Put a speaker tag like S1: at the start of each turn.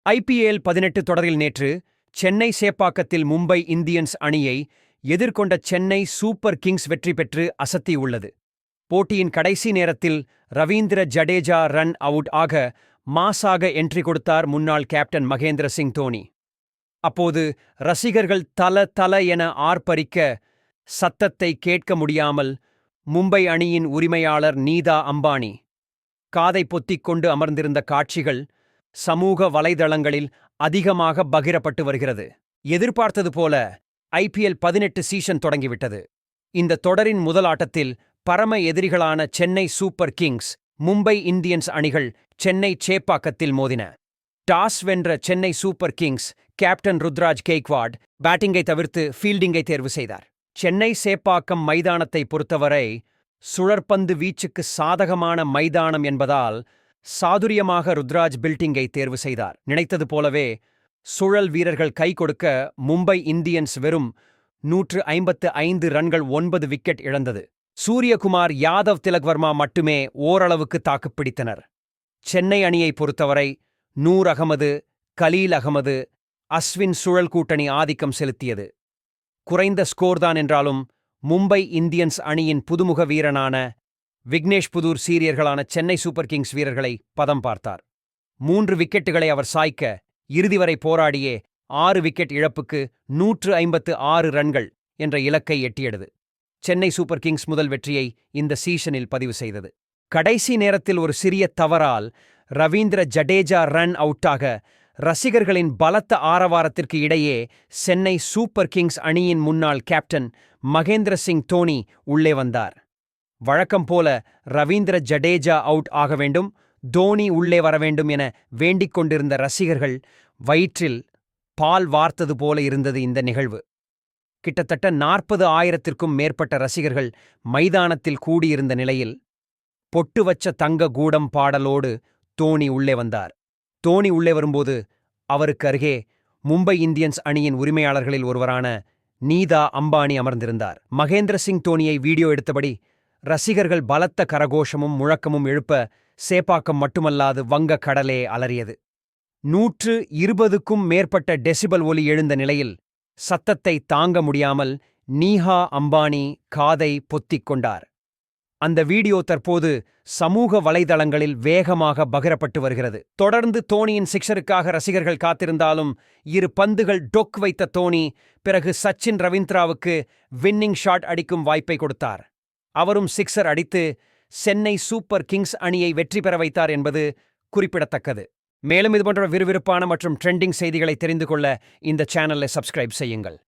S1: IPL 18 தொடரில் நேற்று Chennai சேப்பாக்கத்தில் Mumbai Indians அணியை எதிர்கொண்ட சென்னை சூப்பர் கிங்ஸ் வெற்றி பெற்று அசத்தியுள்ளது. போட்டியின் கடைசி நேரத்தில் ரவீந்திர ஜடேஜா ரன் அவுட் ஆக மாசாக என்ட்ரி கொடுத்தார் முன்னாள் கேப்டன் மகேந்திர சிங் தோனி. அப்போது ரசிகர்கள் தல தல என ஆர்ப்பரிக்க சத்தத்தை கேட்க முடியாமல் மும்பை அணியின் உரிமையாளர் நீதா அம்பானி காதை பொத்திக் கொண்டு அமர்ந்திருந்த காட்சிகள் சமூக வலைதளங்களில் அதிகமாக பகிரப்பட்டு வருகிறது. எதிர்பார்த்தது போல IPL 18 சீசன் தொடங்கிவிட்டது. இந்த தொடரின் முதல் ஆட்டத்தில் பரம எதிரிகளான Chennai super kings Mumbai Indians அணிகள் சென்னை சேப்பாக்கத்தில் மோதின. டாஸ் வென்ற Chennai super kings captain Ruturaj Gaikwad பேட்டிங்கை தவிர்த்து ஃபீல்டிங்கை தேர்வு செய்தார். சென்னை சேப்பாக்கம் மைதானத்தை பொறுத்தவரை சுழற்பந்து வீச்சுக்கு சாதகமான மைதானம் என்பதால் சாதுரியமாக ருத்ராஜ் பில்டிங்கை தேர்வு செய்தார். நினைத்தது போலவே சுழல் வீரர்கள் கை கொடுக்க மும்பை இந்தியன்ஸ் வெறும் 155 ரன்கள் 9 விக்கெட் இழந்தது. சூரியகுமார் யாதவ் திலக்வர்மா மட்டுமே ஓரளவுக்கு தாக்குப்பிடித்தனர். சென்னை அணியை பொறுத்தவரை நூர் அகமது, கலீல் அகமது, அஸ்வின் சுழல் கூட்டணி ஆதிக்கம் செலுத்தியது. குறைந்த ஸ்கோர்தான் என்றாலும் மும்பை இந்தியன்ஸ் அணியின் புதுமுக வீரனான விக்னேஷ் புதூர் சீரியர்களான சென்னை சூப்பர் கிங்ஸ் வீரர்களை பதம் பார்த்தார். 3 விக்கெட்டுகளை அவர் சாய்க்க இறுதி வரை போராடியே 6 விக்கெட் இழப்புக்கு 156 ரன்கள் என்ற இலக்கை எட்டியது. சென்னை சூப்பர் கிங்ஸ் முதல் வெற்றியை இந்த சீசனில் பதிவு செய்தது. கடைசி நேரத்தில் ஒரு சிறிய தவறால் ரவீந்திர ஜடேஜா ரன் அவுட்டாக ரசிகர்களின் பலத்த ஆரவாரத்திற்கு இடையே சென்னை சூப்பர் கிங்ஸ் அணியின் முன்னாள் கேப்டன் மகேந்திர சிங் தோனி உள்ளே வந்தார். வழக்கம் போல ரவீந்திர ஜடேஜா அவுட் ஆக வேண்டும், தோனி உள்ளே வர வேண்டும் என வேண்டிக் கொண்டிருந்த ரசிகர்கள் வயிற்றில் பால் வார்த்தது போல இருந்தது இந்த நிகழ்வு. கிட்டத்தட்ட 40,000த்திற்கும் மேற்பட்ட ரசிகர்கள் மைதானத்தில் கூடியிருந்த நிலையில் பொட்டு வச்ச தங்க கூடம் பாடலோடு தோனி உள்ளே வந்தார். தோனி உள்ளே வரும்போது அவருக்கு அருகே மும்பை இந்தியன்ஸ் அணியின் உரிமையாளர்களில் ஒருவரான நீதா அம்பானி அமர்ந்திருந்தார். மகேந்திர சிங் தோனியை வீடியோ எடுத்தபடி ரசிகர்கள் பலத்த கரகோஷமும் முழக்கமும் எழுப்ப சேப்பாக்கம் மட்டுமல்லாது வங்க கடலே அலறியது. 120க்கும் மேற்பட்ட டெசிபல் ஒலி எழுந்த நிலையில் சத்தத்தை தாங்க முடியாமல் நீஹா அம்பானி காதை பொத்திக் கொண்டார். அந்த வீடியோ தற்போது சமூக வலைதளங்களில் வேகமாக பகிரப்பட்டு வருகிறது. தொடர்ந்து தோனியின் சிக்ஸருக்காக ரசிகர்கள் காத்திருந்தாலும் 2 பந்துகள் டொக் வைத்த தோனி பிறகு சச்சின் ரவீந்திராவுக்கு வின்னிங் ஷாட் அடிக்கும் வாய்ப்பை கொடுத்தார். அவரும் சிக்ஸர் அடித்து சென்னை சூப்பர் கிங்ஸ் அணியை வெற்றி பெற வைத்தார் என்பது குறிப்பிடத்தக்கது. மேலும் இதுபோன்ற விறுவிறுப்பான மற்றும் ட்ரெண்டிங் செய்திகளை தெரிந்து கொள்ள இந்த சேனலை சப்ஸ்கிரைப் செய்யுங்கள்.